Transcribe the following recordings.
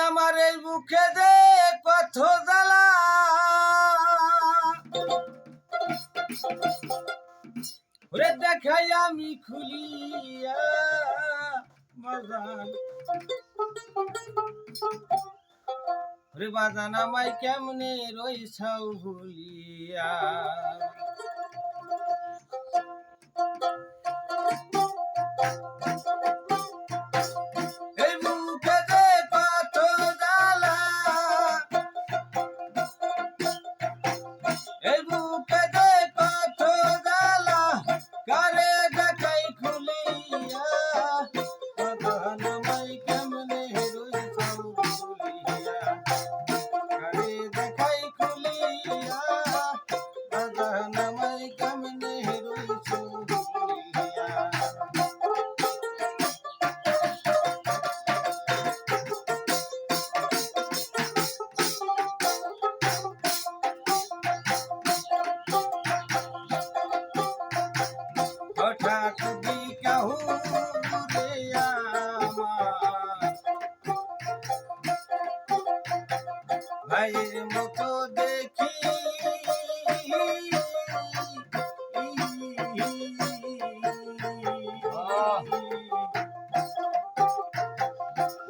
আমার এই বুকে যে কত জ্বালা, ওরে দেখাই আমি খুলিয়া বাজান, ওরে বাজান আমায় কেমনে রইছাও ভুলিয়া। এই বুকে যে কত জ্বালা, এই বুকে যে কত জ্বালা, কারে দেখাই খুলিয়া বাজান আমায় কেমনে রইছাও ভুলিয়া। কারে দেখাই খুলিয়া বাজান আমায় কেমনে রইছাও ভুলিয়া। হঠাৎ বিকাহুরে আমার ভাইয়ের মতো দেখি,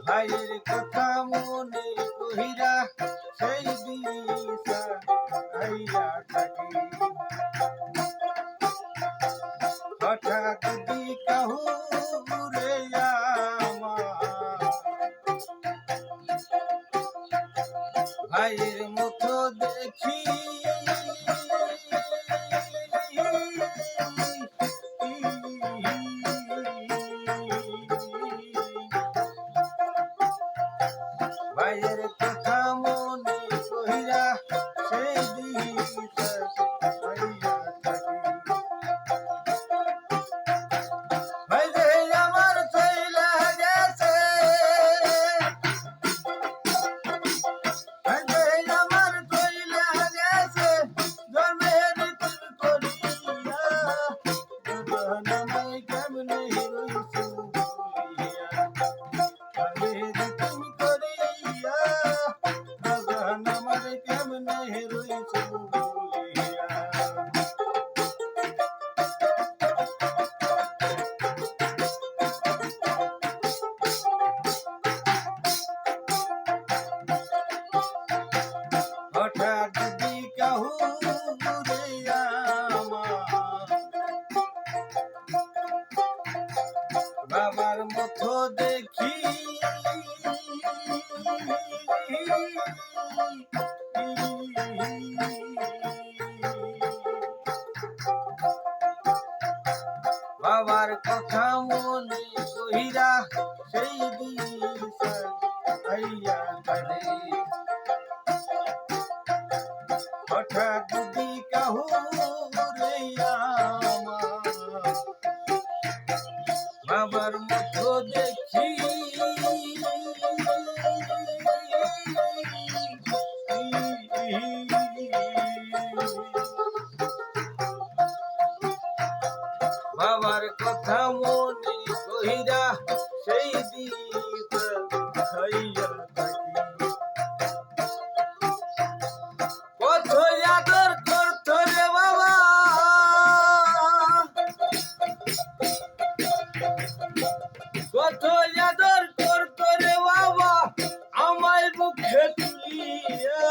ভাইয়ের কথা মনে কহিরা সেই দিশা আইয়া থাকি। হঠাৎ বিকাহুরে আমার ভাইয়ের মতো দেখি, ভাইয়ের কথা মনে কহিরা সেই দিশা আইয়া থাকি। ভাই যে আমার চইলা গেছে, ভাই যে আমার চইলা গেছে, জন্মের তিল করিয়া বাজান আমায় কেমনে রইছো ভুলিয়া। জন্মের তিল করিয়া বাজান আমায় কেমনে রইছো ভুলিয়া। হঠাৎ বিকাহুরে আমার বাবার মতো দেখি, বাবার কথা মনে কহিরা সেই দিশা আইয়া থাকে। হঠাৎ বিকাহুরে আমার বাবার মতো দেখি, বাবার কথা মনে কহিরা সেই দিশা আইয়া থাকি। কত আদর করত রে বাবা, কত আদর করত রে বাবা, আমায় বুকে তুলিয়া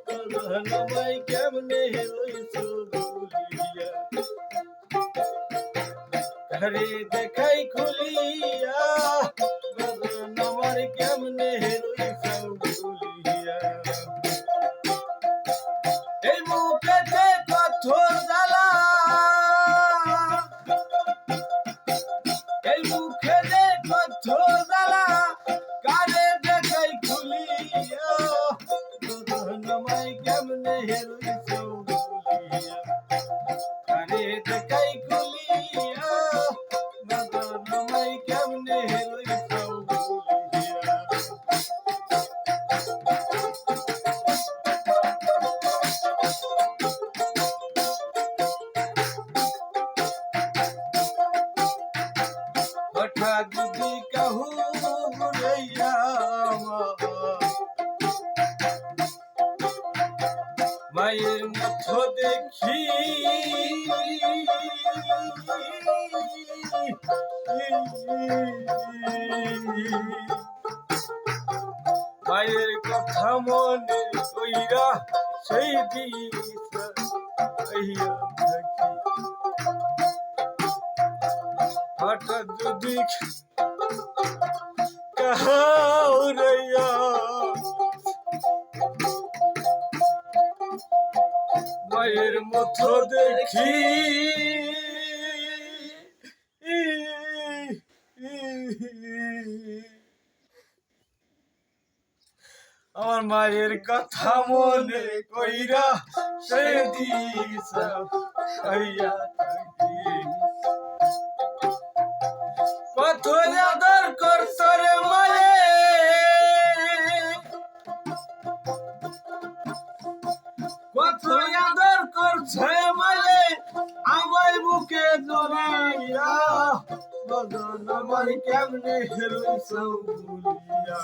বাজান আমায় কেমনে রইছো ভুলিয়া। ঘরে দেখাই খুলিয়া বাজান আমার কেমনে রইছো ভুলিয়া। এই বুকেতে কত জ্বালা, এই বুকেতে কত জ্বালা, কারে দেখাই খুলিয়া বাজান আমায় কেমনে রইছো ভুলিয়া। কারে দেখাই খুলিয়া বাজান আমায় কেমনে রইছো দেখি মায়ের কথা মনে কইরা সেই দিশা পাইয়া থাকি হঠাৎ যদি কাহাউরাইয়া মায়ের মতো দেখি আমার মায়ের কথা মনে কইরা সে দিশা পাইয়া থাকি কত আদর করত রে মায়ে কত আদর করছে মায়ে আমায় বুকে জড়াইয়া বদন আমার কেমনে রইছো ভুলিয়া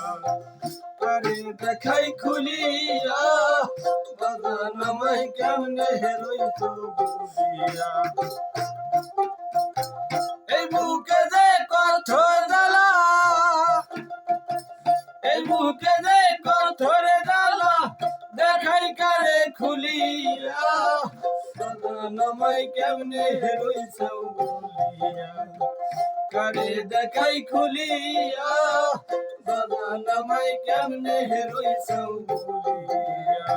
আরে দেখাই খুলিয়া বদন আমায় কেমনে রইছো ভুলিয়া এই বুকে যে কত জ্বালা এই বুকে যে কত রে জ্বালা দেখাই কারে খুলিয়া বদনামাই কেমনে রইছো ভুলিয়া কারে দেখাই খুলিয়া বদনামাই কেমনে রইছো ভুলিয়া